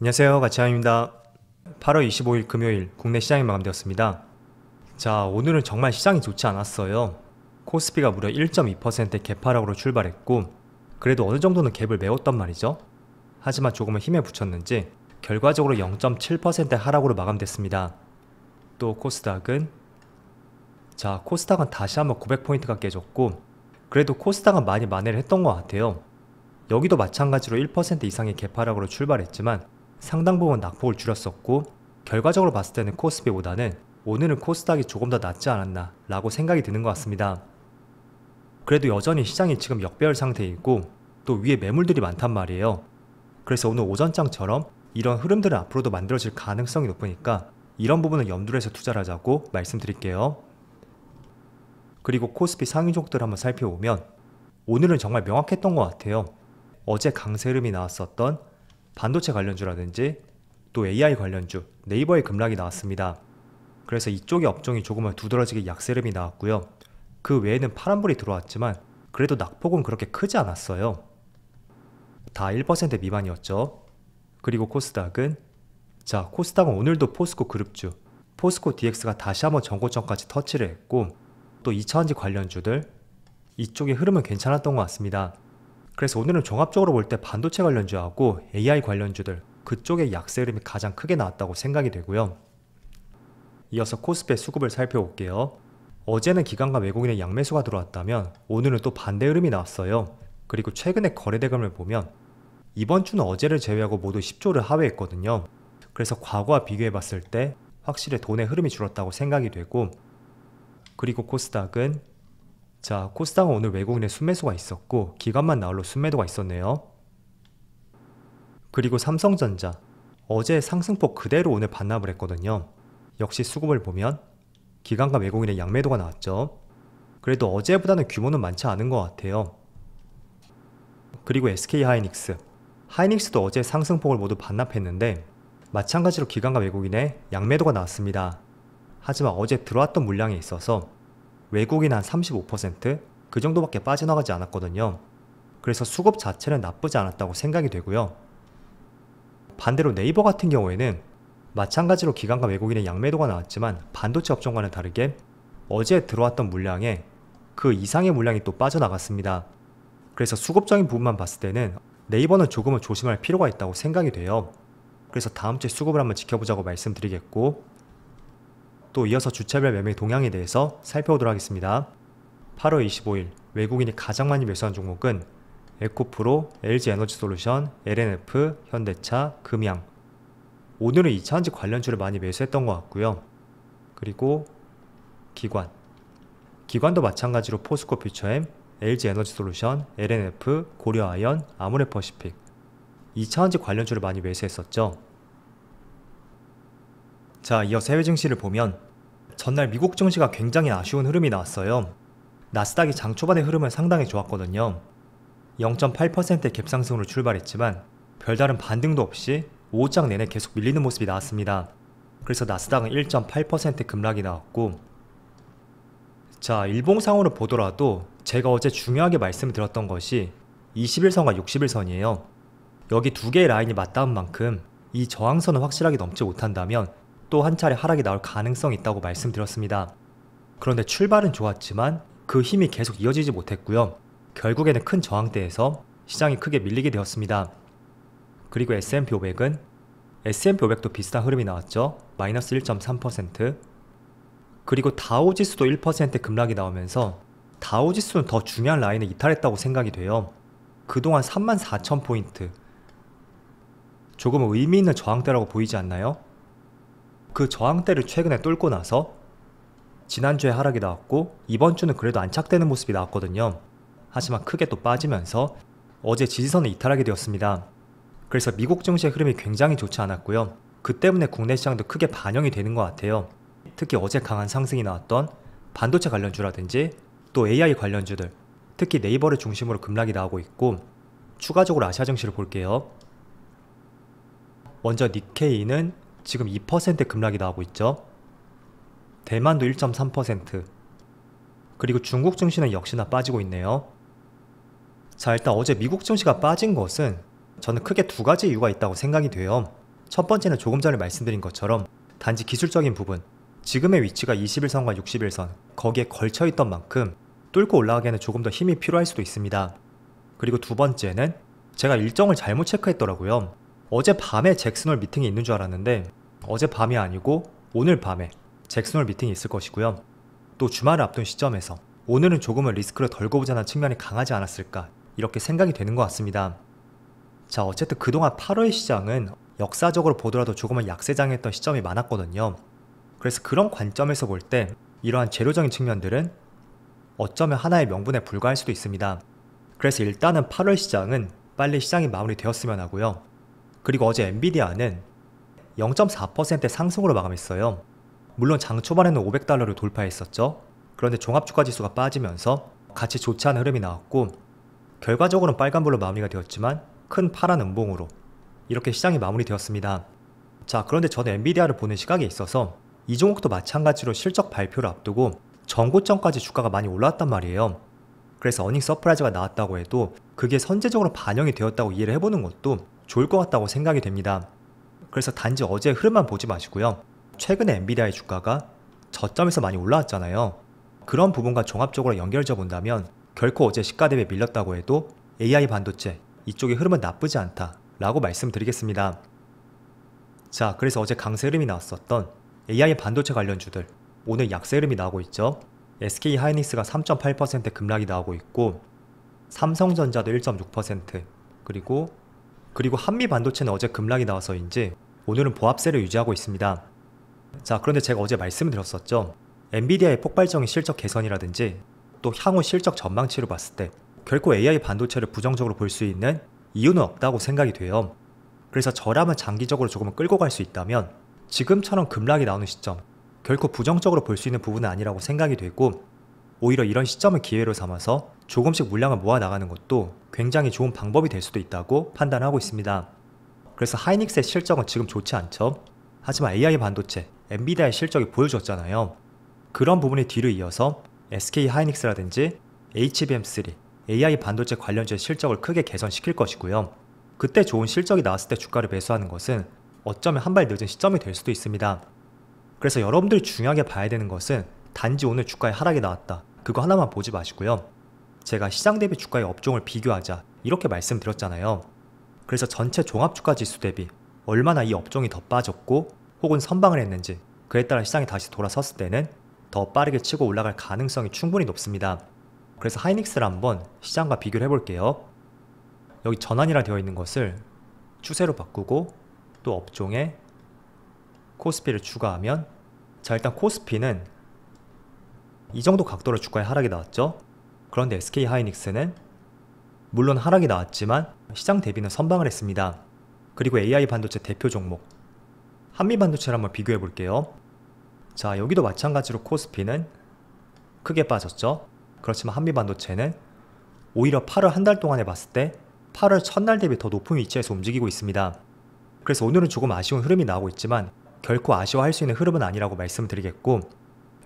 안녕하세요, 가치아입니다. 8월 25일 금요일 국내 시장이 마감되었습니다. 자, 오늘은 정말 시장이 좋지 않았어요. 코스피가 무려 1.2%의 갭하락으로 출발했고 그래도 어느 정도는 갭을 메웠단 말이죠. 하지만 조금은 힘에 붙였는지 결과적으로 0.7% 하락으로 마감됐습니다. 또 코스닥은 코스닥은 다시 한번 900포인트가 깨졌고 그래도 코스닥은 많이 만회를 했던 것 같아요. 여기도 마찬가지로 1% 이상의 갭하락으로 출발했지만 상당 부분 낙폭을 줄였었고 결과적으로 봤을 때는 코스피보다는 오늘은 코스닥이 조금 더 낫지 않았나 라고 생각이 드는 것 같습니다. 그래도 여전히 시장이 지금 역배열 상태이고 또 위에 매물들이 많단 말이에요. 그래서 오늘 오전장처럼 이런 흐름들은 앞으로도 만들어질 가능성이 높으니까 이런 부분은 염두를 해서 투자를 하자고 말씀드릴게요. 그리고 코스피 상위종들 한번 살펴보면 오늘은 정말 명확했던 것 같아요. 어제 강세 흐름이 나왔었던 반도체 관련주라든지 또 AI 관련주, 네이버의 급락이 나왔습니다. 그래서 이쪽의 업종이 조금은 두드러지게 약세 흐름이 나왔고요. 그 외에는 파란불이 들어왔지만 그래도 낙폭은 그렇게 크지 않았어요. 다 1% 미만이었죠. 그리고 코스닥은 코스닥은 오늘도 포스코 그룹주, 포스코 DX가 다시 한번 전고점까지 터치를 했고 또 2차전지 관련주들 이쪽의 흐름은 괜찮았던 것 같습니다. 그래서 오늘은 종합적으로 볼 때 반도체 관련주하고 AI 관련주들 그쪽의 약세 흐름이 가장 크게 나왔다고 생각이 되고요. 이어서 코스피의 수급을 살펴볼게요. 어제는 기관과 외국인의 양매수가 들어왔다면 오늘은 또 반대 흐름이 나왔어요. 그리고 최근의 거래대금을 보면 이번 주는 어제를 제외하고 모두 10조를 하회했거든요. 그래서 과거와 비교해 봤을 때 확실히 돈의 흐름이 줄었다고 생각이 되고 그리고 코스닥은 코스닥은 오늘 외국인의 순매수가 있었고 기관만 나홀로 순매도가 있었네요. 그리고 삼성전자 어제 상승폭 그대로 오늘 반납을 했거든요. 역시 수급을 보면 기관과 외국인의 양매도가 나왔죠. 그래도 어제보다는 규모는 많지 않은 것 같아요. 그리고 하이닉스도 어제 상승폭을 모두 반납했는데 마찬가지로 기관과 외국인의 양매도가 나왔습니다. 하지만 어제 들어왔던 물량에 있어서 외국인 한 35%? 그 정도밖에 빠져나가지 않았거든요. 그래서 수급 자체는 나쁘지 않았다고 생각이 되고요. 반대로 네이버 같은 경우에는 마찬가지로 기관과 외국인의 양매도가 나왔지만 반도체 업종과는 다르게 어제 들어왔던 물량에 그 이상의 물량이 또 빠져나갔습니다. 그래서 수급적인 부분만 봤을 때는 네이버는 조금은 조심할 필요가 있다고 생각이 돼요. 그래서 다음 주에 수급을 한번 지켜보자고 말씀드리겠고 또 이어서 주차별 매매 동향에 대해서 살펴보도록 하겠습니다. 8월 25일 외국인이 가장 많이 매수한 종목은 에코프로, LG에너지솔루션, LNF, 현대차, 금양. 오늘은 2차전지 관련주를 많이 매수했던 것 같고요. 그리고 기관도 마찬가지로 포스코 퓨처엠, LG에너지솔루션, LNF, 고려아연, 아모레퍼시픽 2차전지 관련주를 많이 매수했었죠. 이어서 해외 증시를 보면 전날 미국 증시가 굉장히 아쉬운 흐름이 나왔어요. 나스닥이 장 초반의 흐름은 상당히 좋았거든요. 0.8%의 갭상승으로 출발했지만 별다른 반등도 없이 오후장 내내 계속 밀리는 모습이 나왔습니다. 그래서 나스닥은 1.8% 급락이 나왔고 일봉상으로 보더라도 제가 어제 중요하게 말씀드렸던 것이 21선과 60일선이에요. 여기 두 개의 라인이 맞닿은 만큼 이 저항선을 확실하게 넘지 못한다면 또 한 차례 하락이 나올 가능성이 있다고 말씀드렸습니다. 그런데 출발은 좋았지만 그 힘이 계속 이어지지 못했고요. 결국에는 큰 저항대에서 시장이 크게 밀리게 되었습니다. 그리고 S&P 500도 비슷한 흐름이 나왔죠. 마이너스 1.3%. 그리고 다우지수도 1% 급락이 나오면서 다우지수는 더 중요한 라인을 이탈했다고 생각이 돼요. 그동안 34,000포인트 조금 의미 있는 저항대라고 보이지 않나요? 그 저항대를 최근에 뚫고 나서 지난주에 하락이 나왔고 이번 주는 그래도 안착되는 모습이 나왔거든요. 하지만 크게 또 빠지면서 어제 지지선을 이탈하게 되었습니다. 그래서 미국 증시의 흐름이 굉장히 좋지 않았고요. 그 때문에 국내 시장도 크게 반영이 되는 것 같아요. 특히 어제 강한 상승이 나왔던 반도체 관련주라든지 또 AI 관련주들, 특히 네이버를 중심으로 급락이 나오고 있고 추가적으로 아시아 증시를 볼게요. 먼저 니케이는 지금 2% 급락이 나오고 있죠. 대만도 1.3%. 그리고 중국 증시는 역시나 빠지고 있네요. 일단 어제 미국 증시가 빠진 것은 저는 크게 두 가지 이유가 있다고 생각이 돼요. 첫 번째는 조금 전에 말씀드린 것처럼 단지 기술적인 부분, 지금의 위치가 21선과 61선, 거기에 걸쳐있던 만큼 뚫고 올라가기에는 조금 더 힘이 필요할 수도 있습니다. 그리고 두 번째는 제가 일정을 잘못 체크했더라고요. 어제 밤에 잭슨홀 미팅이 있는 줄 알았는데 어제 밤이 아니고 오늘 밤에 잭슨홀 미팅이 있을 것이고요. 또 주말을 앞둔 시점에서 오늘은 조금은 리스크를 덜고 보자는 측면이 강하지 않았을까, 이렇게 생각이 되는 것 같습니다. 자, 어쨌든 그동안 8월 시장은 역사적으로 보더라도 조금은 약세장이었던 시점이 많았거든요. 그래서 그런 관점에서 볼 때 이러한 재료적인 측면들은 어쩌면 하나의 명분에 불과할 수도 있습니다. 그래서 일단은 8월 시장은 빨리 시장이 마무리되었으면 하고요. 그리고 어제 엔비디아는 0.4% 상승으로 마감했어요. 물론 장 초반에는 $500를 돌파했었죠. 그런데 종합주가지수가 빠지면서 같이 좋지 않은 흐름이 나왔고, 결과적으로는 빨간불로 마무리가 되었지만 큰 파란 음봉으로 이렇게 시장이 마무리되었습니다. 자, 그런데 저는 엔비디아를 보는 시각에 있어서 이 종목도 마찬가지로 실적 발표를 앞두고 전고점까지 주가가 많이 올라왔단 말이에요. 그래서 어닝 서프라이즈가 나왔다고 해도 그게 선제적으로 반영이 되었다고 이해를 해보는 것도 좋을 것 같다고 생각이 됩니다. 그래서 단지 어제 흐름만 보지 마시고요. 최근에 엔비디아의 주가가 저점에서 많이 올라왔잖아요. 그런 부분과 종합적으로 연결져 본다면 결코 어제 시가 대비 밀렸다고 해도 AI 반도체 이쪽의 흐름은 나쁘지 않다 라고 말씀드리겠습니다. 자, 그래서 어제 강세 흐름이 나왔었던 AI 반도체 관련주들 오늘 약세 흐름이 나오고 있죠. SK 하이닉스가 3.8% 급락이 나오고 있고, 삼성전자도 1.6%, 그리고 한미 반도체는 어제 급락이 나와서인지 오늘은 보합세를 유지하고 있습니다. 자, 그런데 제가 어제 말씀을 드렸었죠. 엔비디아의 폭발적인 실적 개선이라든지 또 향후 실적 전망치로 봤을 때 결코 AI 반도체를 부정적으로 볼 수 있는 이유는 없다고 생각이 돼요. 그래서 저라면 장기적으로 조금은 끌고 갈 수 있다면 지금처럼 급락이 나오는 시점, 결코 부정적으로 볼 수 있는 부분은 아니라고 생각이 되고, 오히려 이런 시점을 기회로 삼아서 조금씩 물량을 모아 나가는 것도 굉장히 좋은 방법이 될 수도 있다고 판단하고 있습니다. 그래서 하이닉스의 실적은 지금 좋지 않죠. 하지만 AI 반도체, 엔비디아의 실적이 보여줬잖아요. 그런 부분이 뒤를 이어서 SK 하이닉스라든지 HBM3, AI 반도체 관련주의 실적을 크게 개선시킬 것이고요. 그때 좋은 실적이 나왔을 때 주가를 매수하는 것은 어쩌면 한 발 늦은 시점이 될 수도 있습니다. 그래서 여러분들이 중요하게 봐야 되는 것은 단지 오늘 주가에 하락이 나왔다, 그거 하나만 보지 마시고요. 제가 시장 대비 주가의 업종을 비교하자 이렇게 말씀드렸잖아요. 그래서 전체 종합주가 지수 대비 얼마나 이 업종이 더 빠졌고 혹은 선방을 했는지, 그에 따라 시장이 다시 돌아섰을 때는 더 빠르게 치고 올라갈 가능성이 충분히 높습니다. 그래서 하이닉스를 한번 시장과 비교를 해볼게요. 여기 전환이라 되어 있는 것을 추세로 바꾸고 또 업종에 코스피를 추가하면, 자, 일단 코스피는 이 정도 각도로 주가에 하락이 나왔죠. 그런데 SK 하이닉스는 물론 하락이 나왔지만 시장 대비는 선방을 했습니다. 그리고 AI 반도체 대표 종목 한미 반도체를 한번 비교해 볼게요. 자, 여기도 마찬가지로 코스피는 크게 빠졌죠. 그렇지만 한미 반도체는 오히려 8월 한 달 동안에 봤을 때 8월 첫날 대비 더 높은 위치에서 움직이고 있습니다. 그래서 오늘은 조금 아쉬운 흐름이 나오고 있지만 결코 아쉬워할 수 있는 흐름은 아니라고 말씀드리겠고,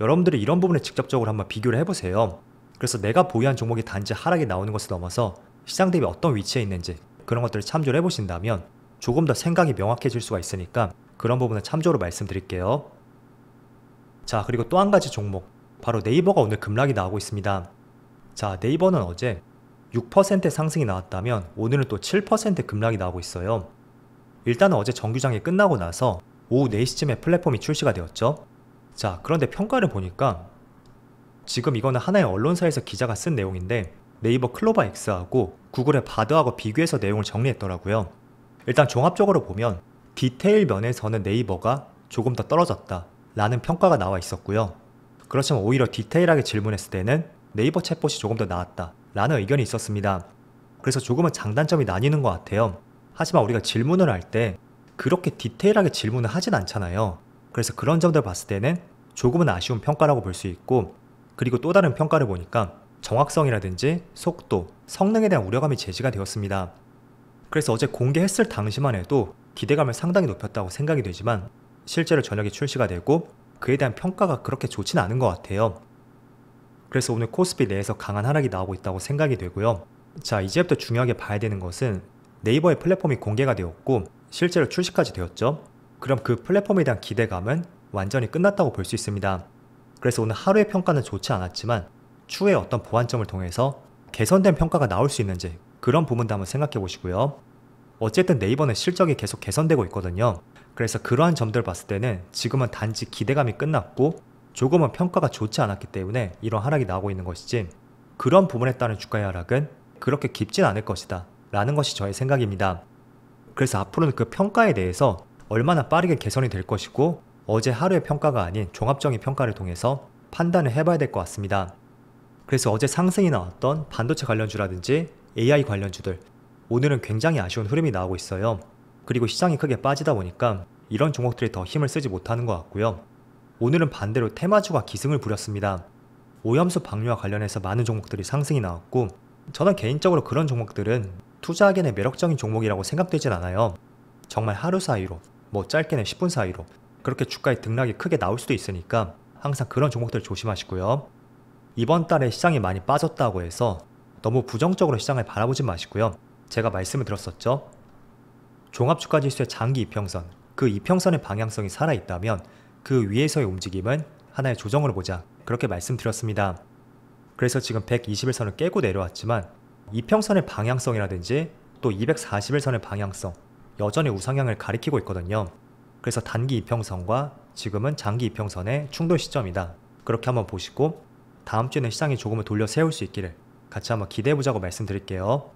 여러분들이 이런 부분을 직접적으로 한번 비교를 해보세요. 그래서 내가 보유한 종목이 단지 하락이 나오는 것을 넘어서 시장 대비 어떤 위치에 있는지 그런 것들을 참조를 해보신다면 조금 더 생각이 명확해질 수가 있으니까 그런 부분은 참조로 말씀드릴게요. 자, 그리고 또 한 가지 종목, 바로 네이버가 오늘 급락이 나오고 있습니다. 자, 네이버는 어제 6% 상승이 나왔다면 오늘은 또 7% 급락이 나오고 있어요. 일단은 어제 정규장이 끝나고 나서 오후 4시쯤에 플랫폼이 출시가 되었죠. 자, 그런데 평가를 보니까 지금 이거는 하나의 언론사에서 기자가 쓴 내용인데 네이버 클로바 X하고 구글의 바드하고 비교해서 내용을 정리했더라고요. 일단 종합적으로 보면 디테일 면에서는 네이버가 조금 더 떨어졌다 라는 평가가 나와 있었고요. 그렇지만 오히려 디테일하게 질문했을 때는 네이버 챗봇이 조금 더 나았다 라는 의견이 있었습니다. 그래서 조금은 장단점이 나뉘는 것 같아요. 하지만 우리가 질문을 할 때 그렇게 디테일하게 질문을 하진 않잖아요. 그래서 그런 점들 봤을 때는 조금은 아쉬운 평가라고 볼 수 있고, 그리고 또 다른 평가를 보니까 정확성이라든지 속도, 성능에 대한 우려감이 제시가 되었습니다. 그래서 어제 공개했을 당시만 해도 기대감을 상당히 높였다고 생각이 되지만 실제로 저녁에 출시가 되고 그에 대한 평가가 그렇게 좋지는 않은 것 같아요. 그래서 오늘 코스피 내에서 강한 하락이 나오고 있다고 생각이 되고요. 자, 이제부터 중요하게 봐야 되는 것은 네이버의 플랫폼이 공개가 되었고 실제로 출시까지 되었죠. 그럼 그 플랫폼에 대한 기대감은 완전히 끝났다고 볼 수 있습니다. 그래서 오늘 하루의 평가는 좋지 않았지만 추후에 어떤 보완점을 통해서 개선된 평가가 나올 수 있는지 그런 부분도 한번 생각해 보시고요. 어쨌든 네이버는 실적이 계속 개선되고 있거든요. 그래서 그러한 점들을 봤을 때는 지금은 단지 기대감이 끝났고 조금은 평가가 좋지 않았기 때문에 이런 하락이 나오고 있는 것이지, 그런 부분에 따른 주가의 하락은 그렇게 깊진 않을 것이다 라는 것이 저의 생각입니다. 그래서 앞으로는 그 평가에 대해서 얼마나 빠르게 개선이 될 것이고 어제 하루의 평가가 아닌 종합적인 평가를 통해서 판단을 해봐야 될 것 같습니다. 그래서 어제 상승이 나왔던 반도체 관련주라든지 AI 관련주들, 오늘은 굉장히 아쉬운 흐름이 나오고 있어요. 그리고 시장이 크게 빠지다 보니까 이런 종목들이 더 힘을 쓰지 못하는 것 같고요. 오늘은 반대로 테마주가 기승을 부렸습니다. 오염수 방류와 관련해서 많은 종목들이 상승이 나왔고, 저는 개인적으로 그런 종목들은 투자하기에는 매력적인 종목이라고 생각되진 않아요. 정말 하루 사이로, 짧게는 10분 사이로 그렇게 주가의 등락이 크게 나올 수도 있으니까 항상 그런 종목들 조심하시고요. 이번 달에 시장이 많이 빠졌다고 해서 너무 부정적으로 시장을 바라보지 마시고요. 제가 말씀을 드렸었죠. 종합주가지수의 장기 이평선, 그 이평선의 방향성이 살아있다면 그 위에서의 움직임은 하나의 조정으로 보자, 그렇게 말씀드렸습니다. 그래서 지금 121선을 깨고 내려왔지만 이평선의 방향성이라든지 또 241선의 방향성 여전히 우상향을 가리키고 있거든요. 그래서 단기 이평선과 지금은 장기 이평선의 충돌 시점이다, 그렇게 한번 보시고 다음 주에는 시장이 조금은 돌려 세울 수 있기를 같이 한번 기대해보자고 말씀드릴게요.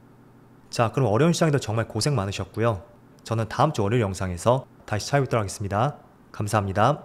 자, 그럼 어려운 시장에도 정말 고생 많으셨고요. 저는 다음 주 월요일 영상에서 다시 찾아뵙도록 하겠습니다. 감사합니다.